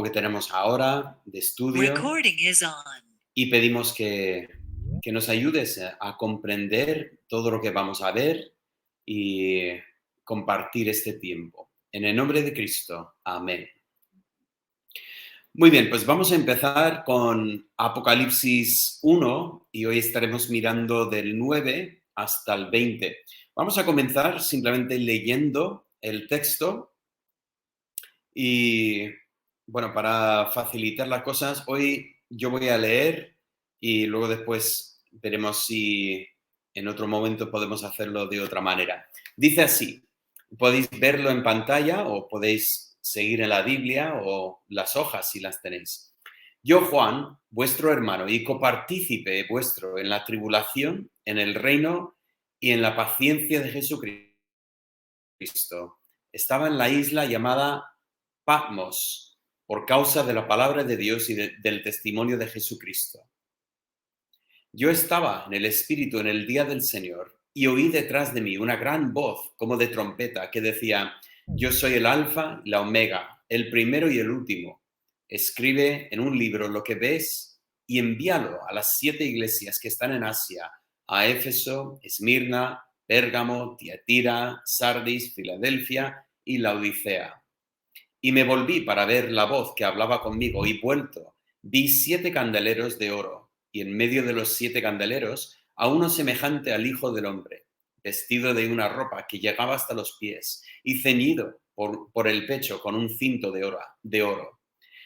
que tenemos ahora de estudio Recording is on. y pedimos que nos ayudes a comprender todo lo que vamos a ver y compartir este tiempo. En el nombre de Cristo. Amén. Muy bien, pues vamos a empezar con Apocalipsis 1 y hoy estaremos mirando del 9 hasta el 20. Vamos a comenzar simplemente leyendo el texto y, bueno, para facilitar las cosas, hoy yo voy a leer y luego después veremos si en otro momento podemos hacerlo de otra manera. Dice así, podéis verlo en pantalla o podéis seguir en la Biblia o las hojas si las tenéis. Yo, Juan, vuestro hermano y copartícipe vuestro en la tribulación, en el reino y en la paciencia de Jesucristo, estaba en la isla llamada Patmos por causa de la palabra de Dios y del testimonio de Jesucristo. Yo estaba en el Espíritu en el día del Señor y oí detrás de mí una gran voz como de trompeta que decía, yo soy el Alfa y la Omega, el primero y el último. Escribe en un libro lo que ves y envíalo a las 7 iglesias que están en Asia, a Éfeso, Esmirna, Pérgamo, Tiatira, Sardis, Filadelfia y Laodicea. Y me volví para ver la voz que hablaba conmigo y vuelto, vi 7 candeleros de oro y en medio de los 7 candeleros a uno semejante al Hijo del Hombre, vestido de una ropa que llegaba hasta los pies y ceñido por el pecho con un cinto de oro.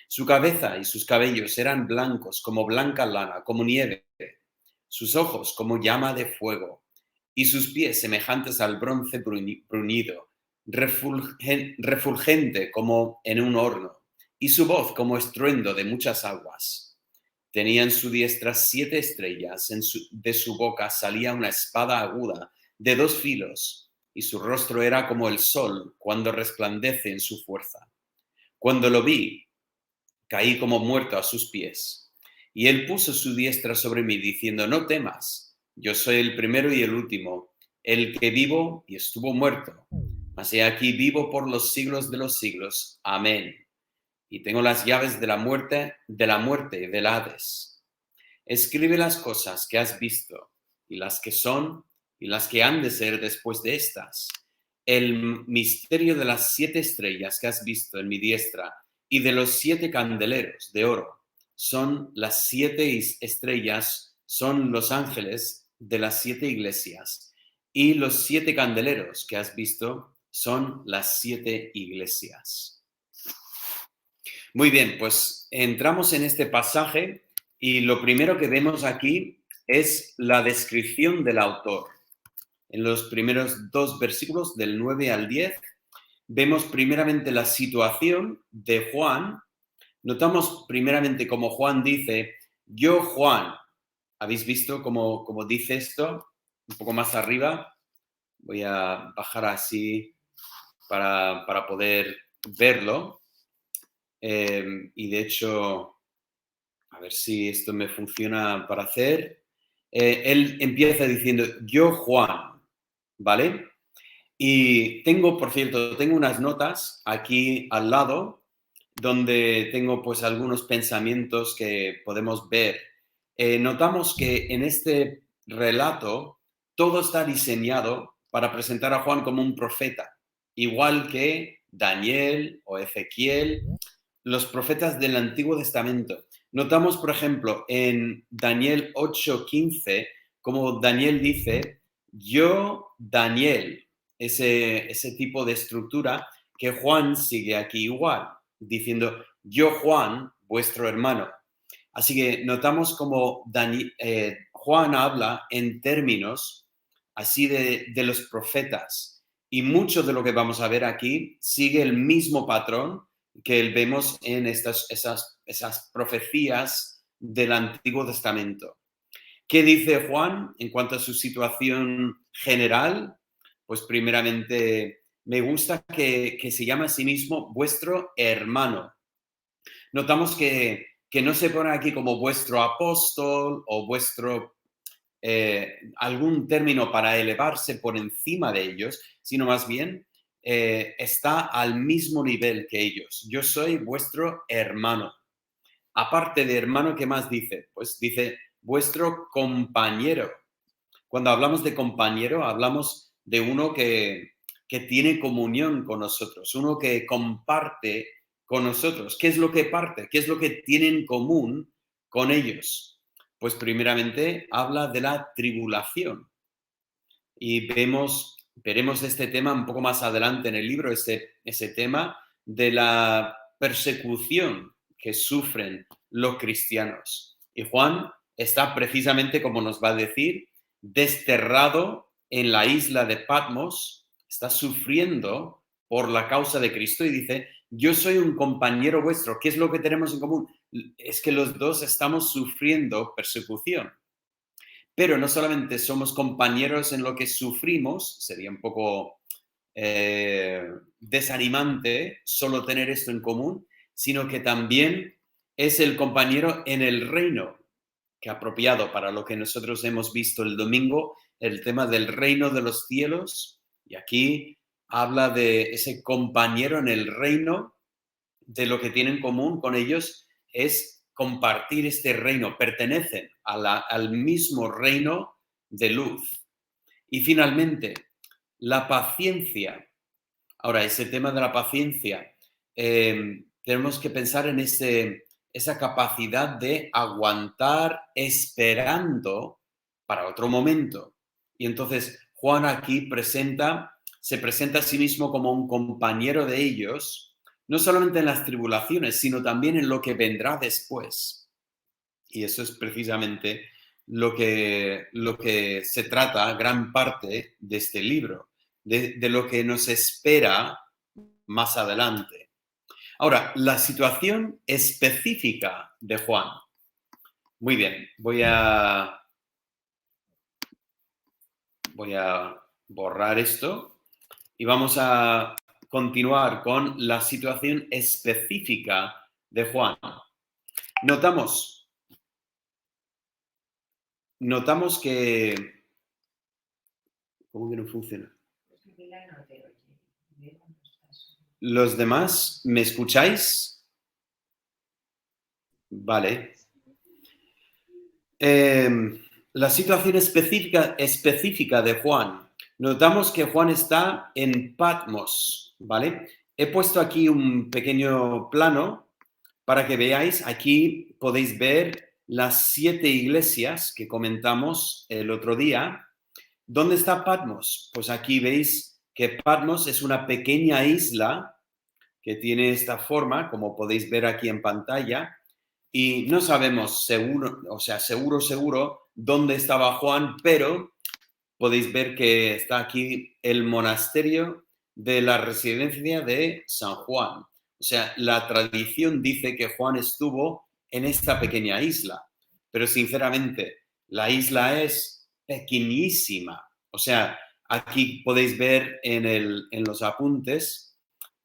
Su cabeza y sus cabellos eran blancos como blanca lana, como nieve, sus ojos como llama de fuego y sus pies semejantes al bronce bruñido, refulgente como en un horno, y su voz como estruendo de muchas aguas. Tenía en su diestra 7 estrellas, de su boca salía una espada aguda de 2 filos, y su rostro era como el sol cuando resplandece en su fuerza. Cuando lo vi, caí como muerto a sus pies. Y él puso su diestra sobre mí, diciendo, no temas, yo soy el primero y el último, el que vivo y estuvo muerto. Mas he aquí vivo por los siglos de los siglos. Amén. Y tengo las llaves de la muerte y del Hades. Escribe las cosas que has visto, y las que son, y las que han de ser después de estas. El misterio de las 7 estrellas que has visto en mi diestra, y de los 7 candeleros de oro. Son las 7 estrellas, son los ángeles de las 7 iglesias. Y los 7 candeleros que has visto son las 7 iglesias. Muy bien, pues entramos en este pasaje y lo primero que vemos aquí es la descripción del autor. En los primeros 2 versículos, del 9 al 10, vemos primeramente la situación de Juan. Notamos primeramente como Juan dice, yo Juan. ¿Habéis visto cómo dice esto? Un poco más arriba. Voy a bajar así para poder verlo. Y de hecho, a ver si esto me funciona para hacer. Él empieza diciendo, yo Juan, ¿vale? Y por cierto, tengo unas notas aquí al lado donde tengo pues algunos pensamientos que podemos ver. Notamos que en este relato todo está diseñado para presentar a Juan como un profeta, igual que Daniel o Ezequiel, los profetas del Antiguo Testamento. Notamos, por ejemplo, en Daniel 8:15, como Daniel dice, yo, Daniel, ese tipo de estructura que Juan sigue aquí igual, diciendo, yo, Juan, vuestro hermano. Así que notamos como Juan habla en términos así de los profetas. Y mucho de lo que vamos a ver aquí sigue el mismo patrón que vemos en esas profecías del Antiguo Testamento. ¿Qué dice Juan en cuanto a su situación general? Pues primeramente me gusta que se llama a sí mismo vuestro hermano. Notamos que no se pone aquí como vuestro apóstol o vuestro algún término para elevarse por encima de ellos, sino más bien está al mismo nivel que ellos. Yo soy vuestro hermano. Aparte de hermano, ¿qué más dice? Pues dice vuestro compañero. Cuando hablamos de compañero, hablamos de uno que tiene comunión con nosotros, uno que comparte con nosotros. ¿Qué es lo que parte? ¿Qué es lo que tiene en común con ellos? Pues primeramente habla de la tribulación. Y veremos este tema un poco más adelante en el libro, ese tema de la persecución que sufren los cristianos. Y Juan está precisamente, como nos va a decir, desterrado en la isla de Patmos, está sufriendo por la causa de Cristo y dice, yo soy un compañero vuestro. ¿Qué es lo que tenemos en común? Es que los dos estamos sufriendo persecución. Pero no solamente somos compañeros en lo que sufrimos, sería un poco desanimante solo tener esto en común, sino que también es el compañero en el reino, que apropiado para lo que nosotros hemos visto el domingo, el tema del reino de los cielos, y aquí habla de ese compañero en el reino, de lo que tienen en común con ellos es compartir este reino, pertenecen al mismo reino de luz. Y finalmente, la paciencia. Ahora, ese tema de la paciencia, tenemos que pensar en esa capacidad de aguantar esperando para otro momento. Y entonces Juan aquí se presenta a sí mismo como un compañero de ellos, no solamente en las tribulaciones, sino también en lo que vendrá después. Y eso es precisamente lo que se trata, gran parte de este libro, de lo que nos espera más adelante. Ahora, la situación específica de Juan. Muy bien, voy a borrar esto y vamos a continuar con la situación específica de Juan. Notamos que... ¿Cómo que no funciona? ¿Los demás me escucháis? Vale. La situación específica de Juan. Notamos que Juan está en Patmos, ¿vale? He puesto aquí un pequeño plano para que veáis. Aquí podéis ver las 7 iglesias que comentamos el otro día. ¿Dónde está Patmos? Pues aquí veis que Patmos es una pequeña isla que tiene esta forma, como podéis ver aquí en pantalla, y no sabemos seguro dónde estaba Juan, pero podéis ver que está aquí el monasterio de la residencia de San Juan. O sea, la tradición dice que Juan estuvo en esta pequeña isla, pero sinceramente la isla es pequeñísima. O sea, aquí podéis ver en los apuntes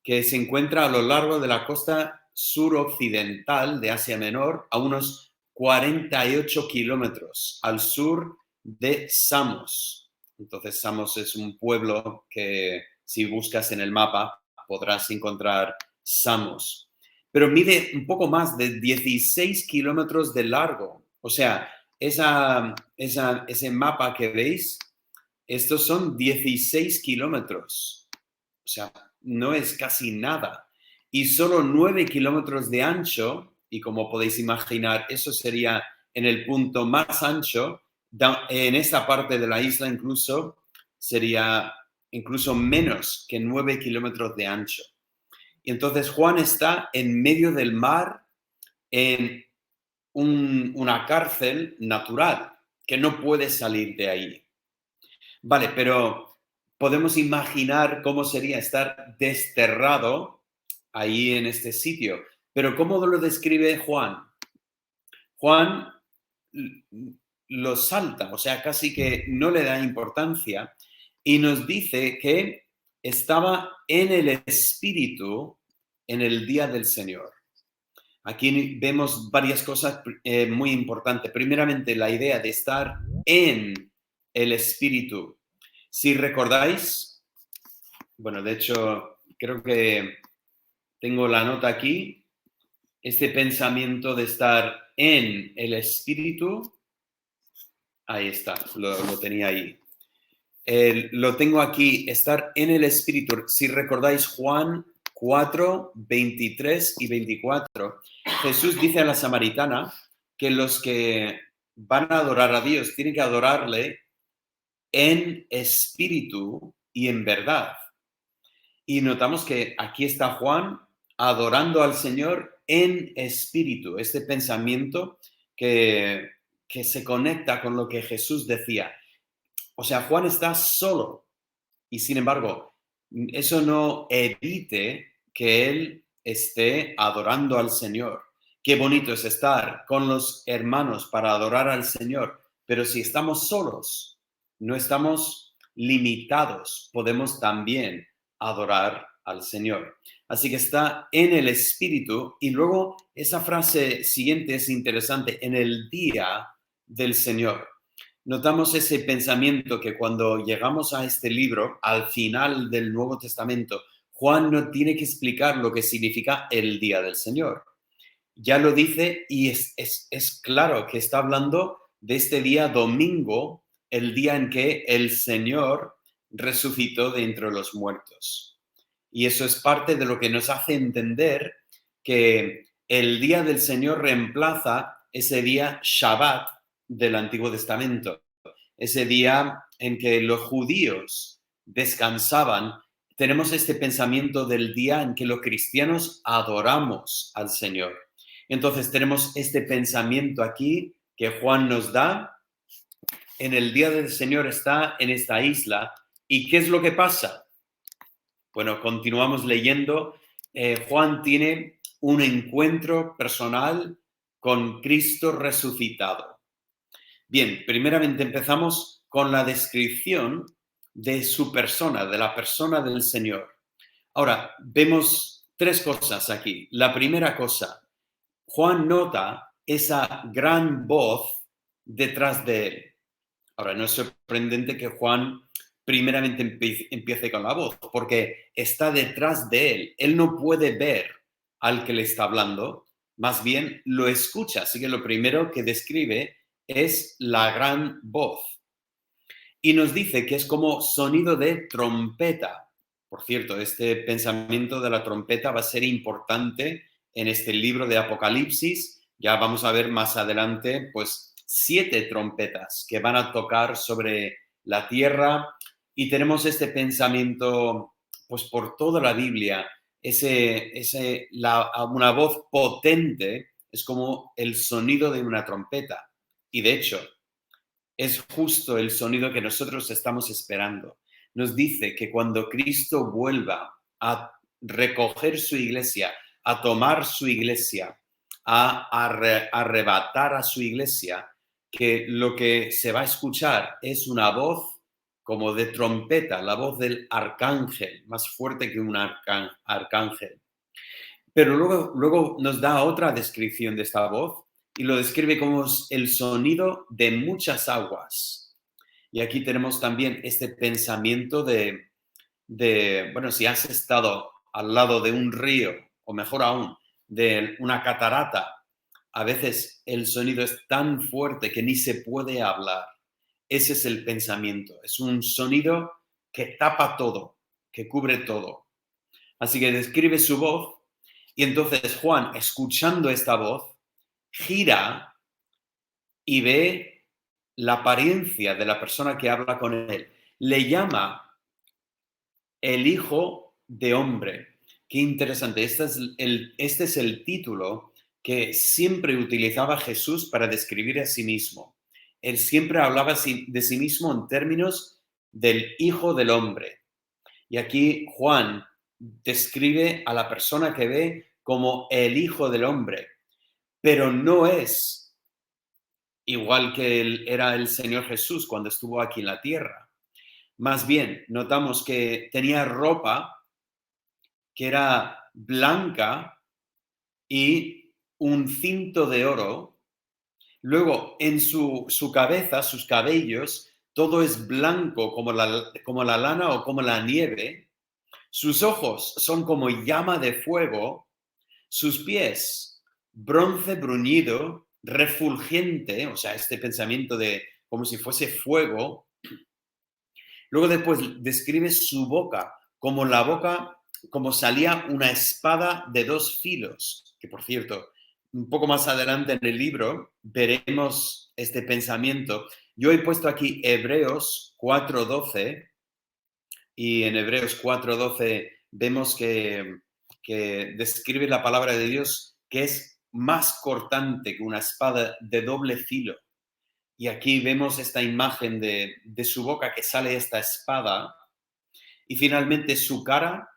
que se encuentra a lo largo de la costa suroccidental de Asia Menor, a unos 48 kilómetros al sur de Samos. Entonces, Samos es un pueblo que si buscas en el mapa podrás encontrar Samos. Pero mide un poco más de 16 kilómetros de largo. O sea, ese mapa que veis, estos son 16 kilómetros. O sea, no es casi nada. Y solo 9 kilómetros de ancho, y como podéis imaginar, eso sería en el punto más ancho, en esta parte de la isla incluso sería incluso menos que 9 kilómetros de ancho. Y entonces Juan está en medio del mar en una cárcel natural, que no puede salir de ahí. Vale, pero podemos imaginar cómo sería estar desterrado ahí en este sitio. Pero ¿cómo lo describe Juan? Juan lo salta, o sea, casi que no le da importancia y nos dice que estaba en el Espíritu en el día del Señor. Aquí vemos varias cosas muy importantes. Primeramente, la idea de estar en el Espíritu. Si recordáis, Bueno, de hecho, creo que tengo la nota aquí. Este pensamiento de estar en el Espíritu, ahí está, lo tenía ahí. Lo tengo aquí, estar en el Espíritu. Si recordáis Juan 4, 23 y 24, Jesús dice a la samaritana que los que van a adorar a Dios tienen que adorarle en espíritu y en verdad. Y notamos que aquí está Juan adorando al Señor en espíritu, este pensamiento que se conecta con lo que Jesús decía. O sea, Juan está solo y sin embargo, eso no evite que él esté adorando al Señor. Qué bonito es estar con los hermanos para adorar al Señor, pero si estamos solos, no estamos limitados, podemos también adorar al Señor. Así que está en el Espíritu y luego esa frase siguiente es interesante, en el día del Señor. Notamos ese pensamiento que cuando llegamos a este libro, al final del Nuevo Testamento, Juan no tiene que explicar lo que significa el día del Señor. Ya lo dice y es claro que está hablando de este día domingo, el día en que el Señor resucitó de entre los muertos. Y eso es parte de lo que nos hace entender que el día del Señor reemplaza ese día Shabbat del Antiguo Testamento, ese día en que los judíos descansaban. Tenemos este pensamiento del día en que los cristianos adoramos al Señor. Entonces tenemos este pensamiento aquí que Juan nos da. En el día del Señor está en esta isla. ¿Y qué es lo que pasa? Bueno, continuamos leyendo. Juan tiene un encuentro personal con Cristo resucitado. Bien, primeramente empezamos con la descripción de su persona, de la persona del Señor. Ahora, vemos tres cosas aquí. La primera cosa, Juan nota esa gran voz detrás de él. Ahora, no es sorprendente que Juan primeramente empiece con la voz, porque está detrás de él. Él no puede ver al que le está hablando, más bien lo escucha. Así que lo primero que describe es la gran voz. Y nos dice que es como sonido de trompeta. Por cierto, este pensamiento de la trompeta va a ser importante en este libro de Apocalipsis. Ya vamos a ver más adelante, pues, 7 trompetas que van a tocar sobre la tierra. Y tenemos este pensamiento, pues, por toda la Biblia. Una voz potente es como el sonido de una trompeta. Y de hecho, es justo el sonido que nosotros estamos esperando. Nos dice que cuando Cristo vuelva a recoger su iglesia, a tomar su iglesia, a arrebatar a su iglesia, que lo que se va a escuchar es una voz como de trompeta, la voz del arcángel, más fuerte que un arcángel. Pero luego nos da otra descripción de esta voz y lo describe como el sonido de muchas aguas. Y aquí tenemos también este pensamiento bueno, si has estado al lado de un río, o mejor aún, de una catarata, a veces el sonido es tan fuerte que ni se puede hablar. Ese es el pensamiento. Es un sonido que tapa todo, que cubre todo. Así que describe su voz y entonces Juan, escuchando esta voz, gira y ve la apariencia de la persona que habla con él. Le llama el Hijo de Hombre. Qué interesante. Este es el título que siempre utilizaba Jesús para describir a sí mismo. Él siempre hablaba de sí mismo en términos del Hijo del Hombre. Y aquí Juan describe a la persona que ve como el Hijo del Hombre, pero no es igual que era el Señor Jesús cuando estuvo aquí en la tierra. Más bien, notamos que tenía ropa que era blanca y un cinto de oro. Luego, en su cabeza, sus cabellos, todo es blanco como la lana o como la nieve. Sus ojos son como llama de fuego, sus pies bronce bruñido, refulgente, o sea, este pensamiento de como si fuese fuego. Luego después describe su boca, como salía una espada de dos filos, que por cierto, un poco más adelante en el libro veremos este pensamiento. Yo he puesto aquí Hebreos 4:12 y en Hebreos 4:12 vemos que describe la palabra de Dios que es más cortante que una espada de doble filo. Y aquí vemos esta imagen de su boca que sale esta espada y finalmente su cara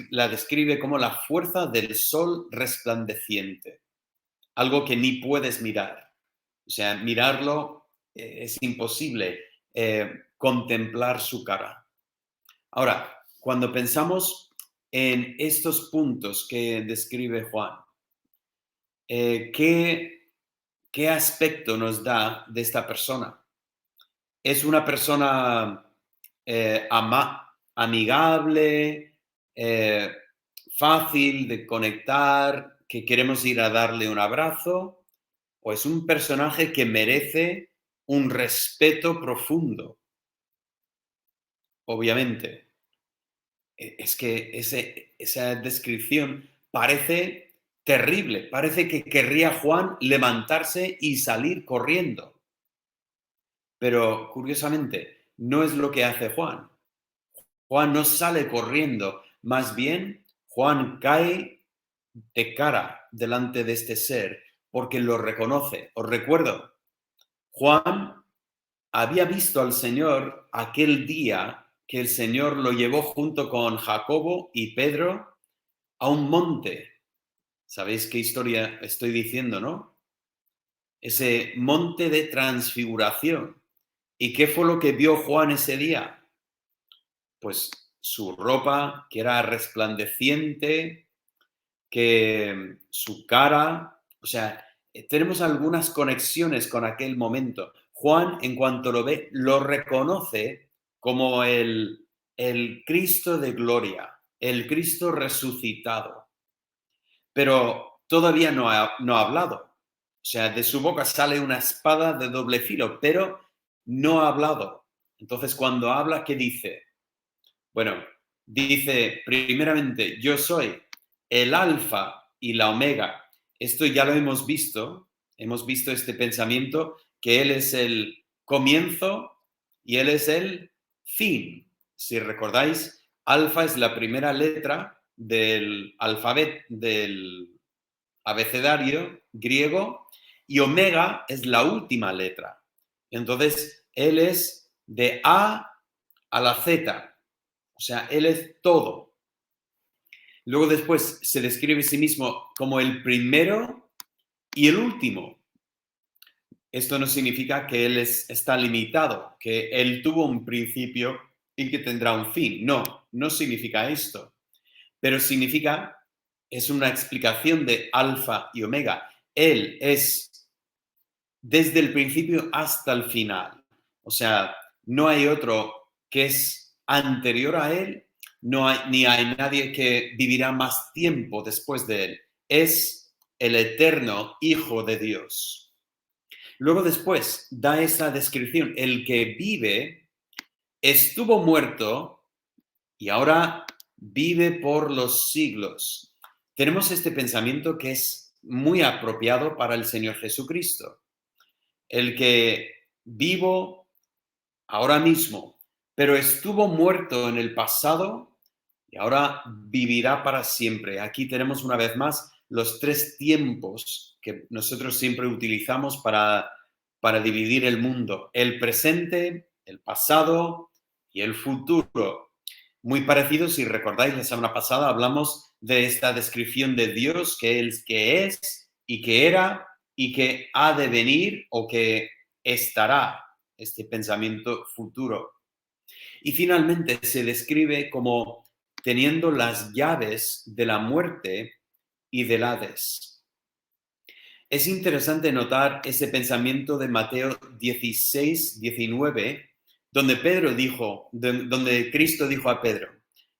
la describe como la fuerza del sol resplandeciente, algo que ni puedes mirar. O sea, mirarlo es imposible, contemplar su cara. Ahora, cuando pensamos en estos puntos que describe Juan, ¿qué aspecto nos da de esta persona? Es una persona amigable, eh, fácil de conectar, que queremos ir a darle un abrazo, o es un personaje que merece un respeto profundo, obviamente. Es que esa descripción parece terrible, parece que querría Juan levantarse y salir corriendo, pero curiosamente no es lo que hace Juan. Juan no sale corriendo, más bien Juan cae de cara delante de este ser porque lo reconoce. Os recuerdo, Juan había visto al Señor aquel día que el Señor lo llevó junto con Jacobo y Pedro a un monte. ¿Sabéis qué historia estoy diciendo, no? Ese monte de transfiguración. ¿Y qué fue lo que vio Juan ese día? Pues su ropa, que era resplandeciente, que su cara, o sea, tenemos algunas conexiones con aquel momento. Juan, en cuanto lo ve, lo reconoce como el Cristo de gloria, el Cristo resucitado, pero todavía no ha hablado. O sea, de su boca sale una espada de doble filo, pero no ha hablado. Entonces, cuando habla, ¿qué dice? Bueno, dice primeramente, yo soy el alfa y la omega. Esto ya lo hemos visto este pensamiento, que Él es el comienzo y Él es el fin. Si recordáis, alfa es la primera letra del alfabeto, del abecedario griego, y omega es la última letra. Entonces, Él es de A a la Z, o sea, Él es todo. Luego después se describe a sí mismo como el primero y el último. Esto no significa que Él está limitado, que Él tuvo un principio y que tendrá un fin. No, no significa esto. Pero significa, es una explicación de alfa y omega. Él es desde el principio hasta el final. O sea, no hay otro que es anterior a Él, ni hay nadie que vivirá más tiempo después de Él. Es el eterno Hijo de Dios. Luego después da esa descripción. El que vive estuvo muerto y ahora vive por los siglos. Tenemos este pensamiento que es muy apropiado para el Señor Jesucristo. El que vivo ahora mismo, pero estuvo muerto en el pasado y ahora vivirá para siempre. Aquí tenemos una vez más los tres tiempos que nosotros siempre utilizamos para dividir el mundo: el presente, el pasado y el futuro. Muy parecido, si recordáis, la semana pasada hablamos de esta descripción de Dios, que es y que era y que ha de venir o que estará, este pensamiento futuro. Y finalmente se describe como teniendo las llaves de la muerte y del Hades. Es interesante notar ese pensamiento de Mateo 16, 19, donde Cristo dijo a Pedro: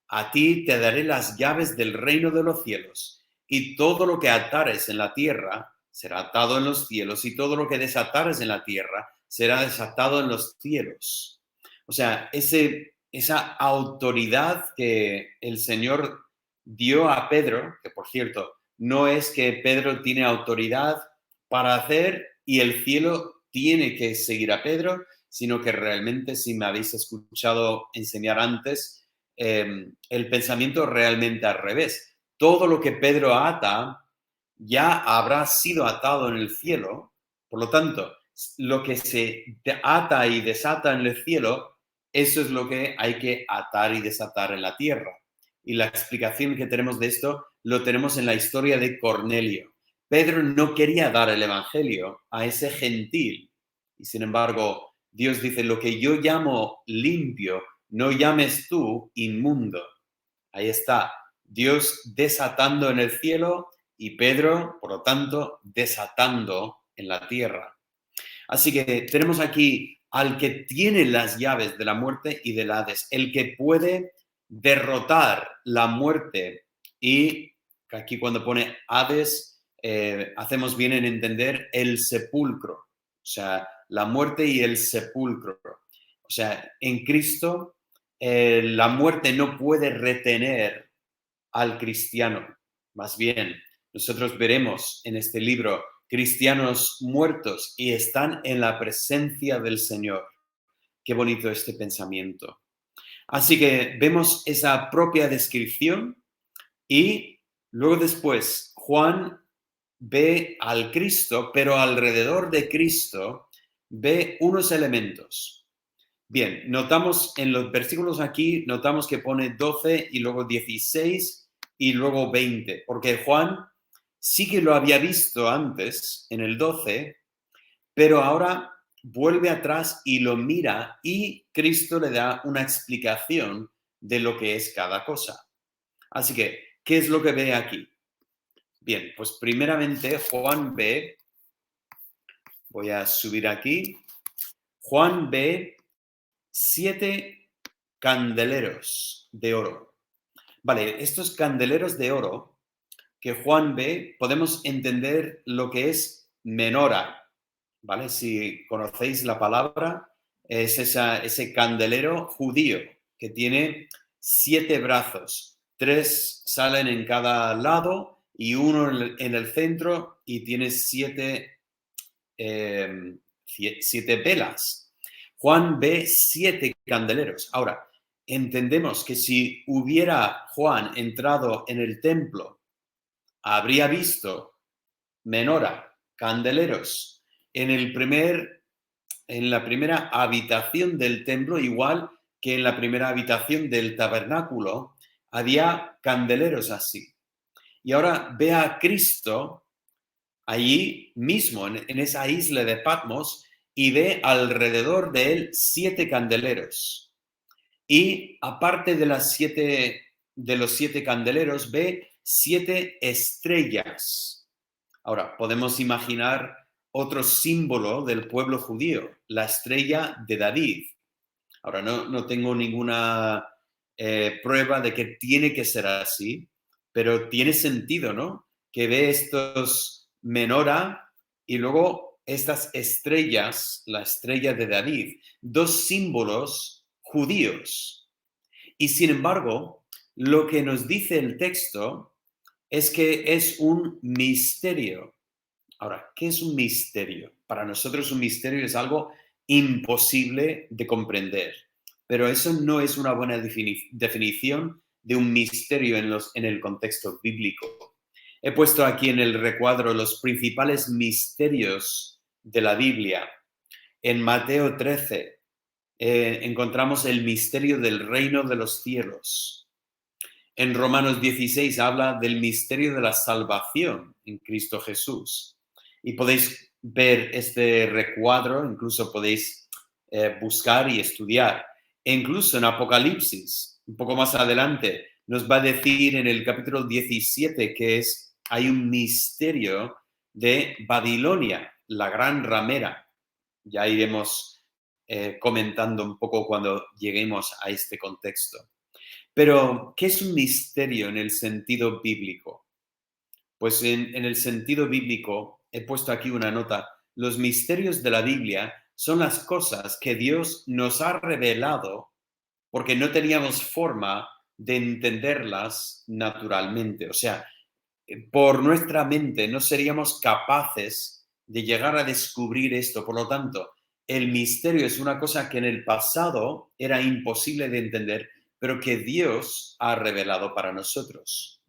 a ti te daré las llaves del reino de los cielos, y todo lo que atares en la tierra será atado en los cielos, y todo lo que desatares en la tierra será desatado en los cielos. O sea, esa autoridad que el Señor dio a Pedro, que por cierto, no es que Pedro tiene autoridad para hacer y el cielo tiene que seguir a Pedro, sino que realmente, si me habéis escuchado enseñar antes, el pensamiento realmente al revés. Todo lo que Pedro ata ya habrá sido atado en el cielo, por lo tanto, lo que se ata y desata en el cielo, eso es lo que hay que atar y desatar en la tierra. Y la explicación que tenemos de esto lo tenemos en la historia de Cornelio. Pedro no quería dar el evangelio a ese gentil y sin embargo Dios dice, lo que yo llamo limpio, no llames tú inmundo. Ahí está, Dios desatando en el cielo y Pedro, por lo tanto, desatando en la tierra. Así que tenemos aquí al que tiene las llaves de la muerte y del Hades, el que puede derrotar la muerte. Y aquí cuando pone Hades, hacemos bien en entender el sepulcro, o sea, la muerte y el sepulcro. O sea, en Cristo la muerte no puede retener al cristiano. Más bien, nosotros veremos en este libro cristianos muertos y están en la presencia del Señor. Qué bonito este pensamiento. Así que vemos esa propia descripción y luego después Juan ve al Cristo, pero alrededor de Cristo ve unos elementos. Bien, notamos en los versículos aquí, notamos que pone 12 y luego 16 y luego 20, porque Juan sí que lo había visto antes en el 12, pero ahora vuelve atrás y lo mira y Cristo le da una explicación de lo que es cada cosa. Así que, ¿qué es lo que ve aquí? Bien, pues primeramente Juan ve, voy a subir aquí, Juan ve 7 candeleros de oro. Vale, estos candeleros de oro que Juan ve, podemos entender lo que es menora, ¿vale? Si conocéis la palabra, es ese candelero judío que tiene 7 brazos, 3 salen en cada lado y uno en el centro y tiene 7 velas. Juan ve 7 candeleros. Ahora, entendemos que si hubiera Juan entrado en el templo, habría visto menora, candeleros, en la primera habitación del templo, igual que en la primera habitación del tabernáculo, había candeleros así. Y ahora ve a Cristo allí mismo, en esa isla de Patmos, y ve alrededor de él 7 candeleros. Y aparte de los 7 candeleros, ve 7 estrellas. Ahora, podemos imaginar otro símbolo del pueblo judío, la estrella de David. Ahora, no tengo ninguna prueba de que tiene que ser así, pero tiene sentido, ¿no? Que ve estos menora y luego estas estrellas, la estrella de David, 2 símbolos judíos. Y sin embargo, lo que nos dice el texto es que es un misterio. Ahora, ¿qué es un misterio? Para nosotros un misterio es algo imposible de comprender, pero eso no es una buena definición de un misterio en el contexto bíblico. He puesto aquí en el recuadro los principales misterios de la Biblia. En Mateo 13 encontramos el misterio del reino de los cielos. En Romanos 16 habla del misterio de la salvación en Cristo Jesús. Y podéis ver este recuadro, incluso podéis buscar y estudiar. E incluso en Apocalipsis, un poco más adelante, nos va a decir en el capítulo 17 que hay un misterio de Babilonia, la gran ramera. Ya iremos comentando un poco cuando lleguemos a este contexto. Pero, ¿qué es un misterio en el sentido bíblico? Pues en el sentido bíblico, he puesto aquí una nota, los misterios de la Biblia son las cosas que Dios nos ha revelado porque no teníamos forma de entenderlas naturalmente. O sea, por nuestra mente no seríamos capaces de llegar a descubrir esto. Por lo tanto, el misterio es una cosa que en el pasado era imposible de entender, pero que Dios ha revelado para nosotros.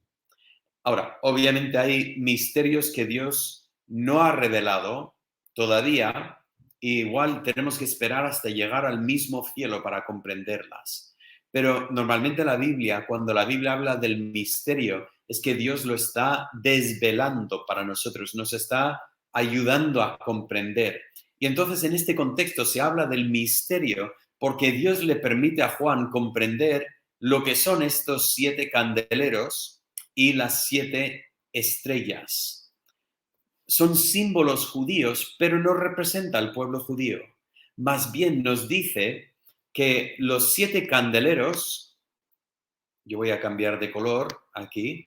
Ahora, obviamente hay misterios que Dios no ha revelado todavía, e igual tenemos que esperar hasta llegar al mismo cielo para comprenderlas. Pero normalmente la Biblia, cuando la Biblia habla del misterio, es que Dios lo está desvelando para nosotros, nos está ayudando a comprender. Y entonces en este contexto se habla del misterio porque Dios le permite a Juan comprender lo que son estos 7 candeleros y las 7 estrellas. Son símbolos judíos, pero no representa al pueblo judío. Más bien nos dice que los 7 candeleros, yo voy a cambiar de color aquí,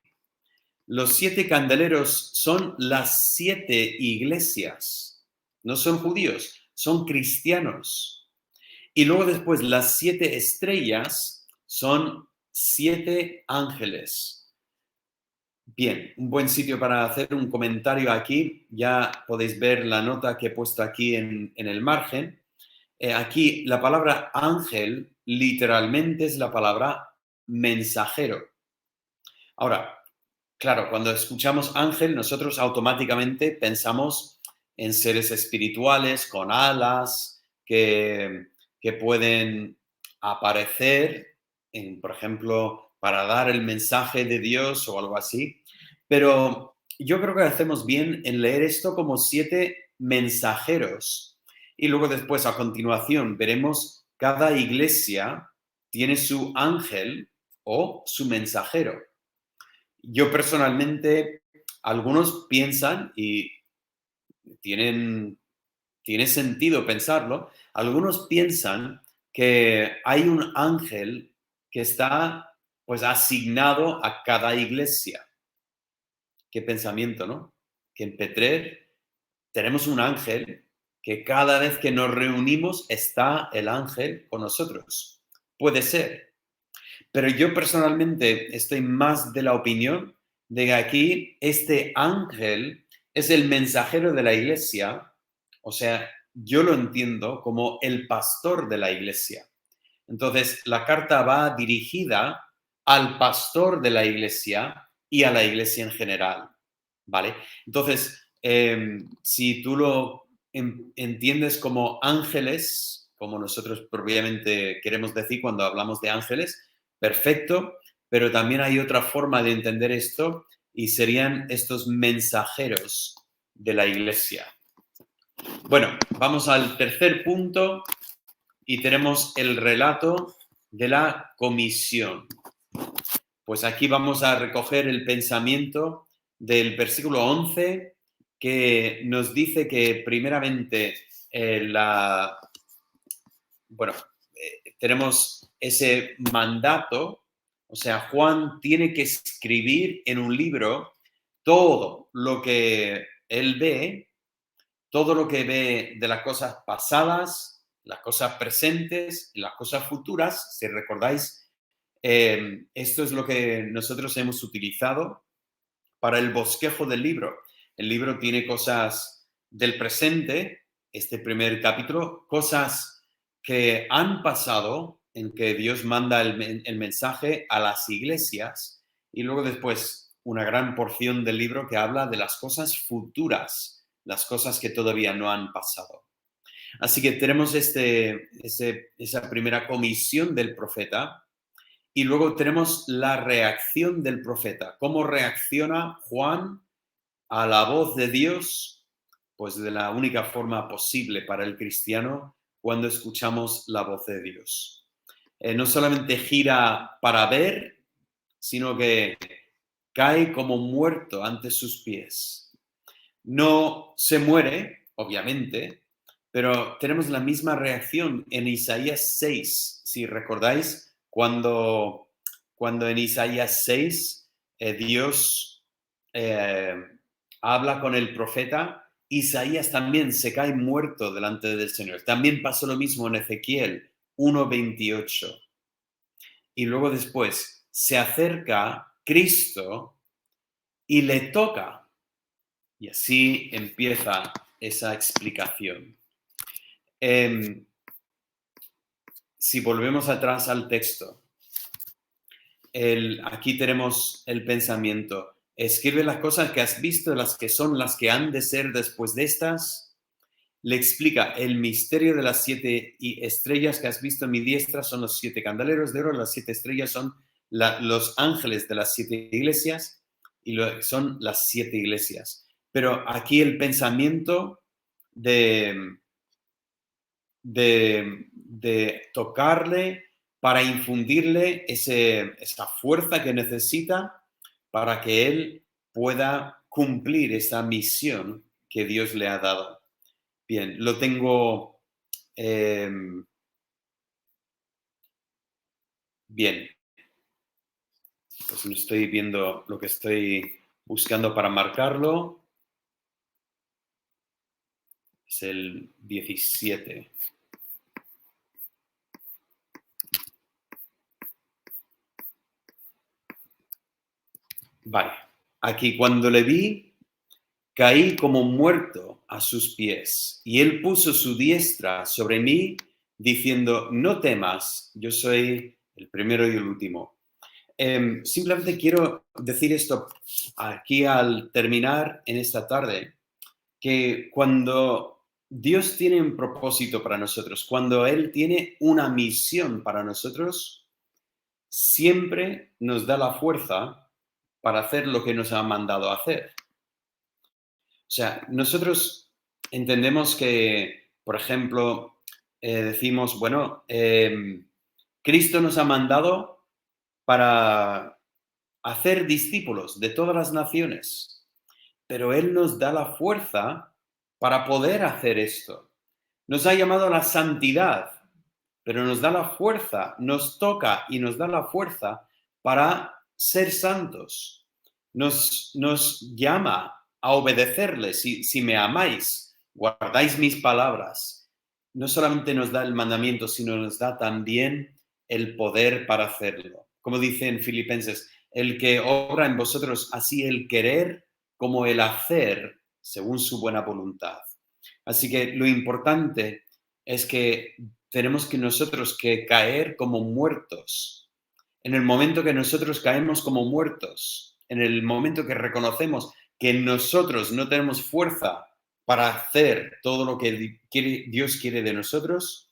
los 7 candeleros son las 7 iglesias. No son judíos, son cristianos. Y luego después las 7 estrellas son 7 ángeles. Bien, un buen sitio para hacer un comentario aquí. Ya podéis ver la nota que he puesto aquí en el margen. Aquí la palabra ángel literalmente es la palabra mensajero. Ahora, claro, cuando escuchamos ángel, nosotros automáticamente pensamos en seres espirituales con alas que pueden aparecer, por ejemplo, para dar el mensaje de Dios o algo así. Pero yo creo que hacemos bien en leer esto como 7 mensajeros. Y luego después, a continuación, veremos cada iglesia tiene su ángel o su mensajero. Yo personalmente, algunos piensan, y tiene sentido pensarlo, algunos piensan que hay un ángel que está pues asignado a cada iglesia. Qué pensamiento, ¿no? Que en Petrer tenemos un ángel que cada vez que nos reunimos está el ángel con nosotros. Puede ser. Pero yo personalmente estoy más de la opinión de que aquí este ángel es el mensajero de la iglesia, o sea, yo lo entiendo como el pastor de la iglesia. Entonces, la carta va dirigida al pastor de la iglesia y a la iglesia en general, ¿vale? Entonces, si tú lo entiendes como ángeles, como nosotros propiamente queremos decir cuando hablamos de ángeles, perfecto, pero también hay otra forma de entender esto y serían estos mensajeros de la iglesia. Bueno, vamos al tercer punto y tenemos el relato de la comisión. Pues aquí vamos a recoger el pensamiento del versículo 11 que nos dice que primeramente tenemos ese mandato, o sea, Juan tiene que escribir en un libro todo lo que él ve, todo lo que ve de las cosas pasadas, las cosas presentes y las cosas futuras. Si recordáis, esto es lo que nosotros hemos utilizado para el bosquejo del libro. El libro tiene cosas del presente, este primer capítulo, cosas que han pasado en que Dios manda el mensaje a las iglesias y luego después una gran porción del libro que habla de las cosas futuras, las cosas que todavía no han pasado. Así que tenemos esa primera comisión del profeta y luego tenemos la reacción del profeta. ¿Cómo reacciona Juan a la voz de Dios? Pues de la única forma posible para el cristiano cuando escuchamos la voz de Dios. No solamente gira para ver, sino que cae como muerto ante sus pies. No se muere, obviamente, pero tenemos la misma reacción en Isaías 6, si recordáis, cuando cuando en Isaías 6 Dios habla con el profeta, Isaías también se cae muerto delante del Señor. También pasó lo mismo en Ezequiel 1:28. Y luego después se acerca Cristo y le toca. Y así empieza esa explicación. Si volvemos atrás al texto, aquí tenemos el pensamiento. Escribe las cosas que has visto, las que son, las que han de ser después de estas. Le explica el misterio de las 7 estrellas que has visto en mi diestra son los 7 candeleros de oro, las 7 estrellas son los ángeles de las 7 iglesias y son las 7 iglesias. Pero aquí el pensamiento de tocarle para infundirle esa fuerza que necesita para que él pueda cumplir esa misión que Dios le ha dado. Bien, lo tengo bien. Pues no estoy viendo lo que estoy buscando para marcarlo. Es el 17. Vale. Aquí, cuando le vi, caí como muerto a sus pies, y él puso su diestra sobre mí, diciendo, no temas, yo soy el primero y el último. Simplemente quiero decir esto aquí al terminar en esta tarde, que cuando Dios tiene un propósito para nosotros, cuando Él tiene una misión para nosotros, siempre nos da la fuerza para hacer lo que nos ha mandado a hacer. O sea, nosotros entendemos que, por ejemplo, decimos, bueno, Cristo nos ha mandado para hacer discípulos de todas las naciones, pero Él nos da la fuerza para poder hacer esto. Nos ha llamado a la santidad, pero nos da la fuerza, nos toca y nos da la fuerza para ser santos. Nos llama a obedecerle. Si me amáis, guardáis mis palabras. No solamente nos da el mandamiento, sino nos da también el poder para hacerlo. Como dice en Filipenses, el que obra en vosotros así el querer como el hacer según su buena voluntad. Así que lo importante es que tenemos que nosotros que caer como muertos. En el momento que nosotros caemos como muertos, en el momento que reconocemos que nosotros no tenemos fuerza para hacer todo lo que Dios quiere de nosotros,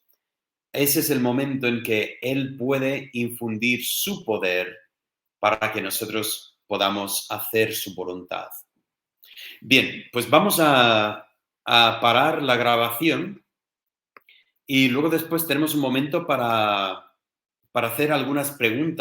ese es el momento en que Él puede infundir su poder para que nosotros podamos hacer su voluntad. Bien, pues vamos a parar la grabación y luego después tenemos un momento para hacer algunas preguntas.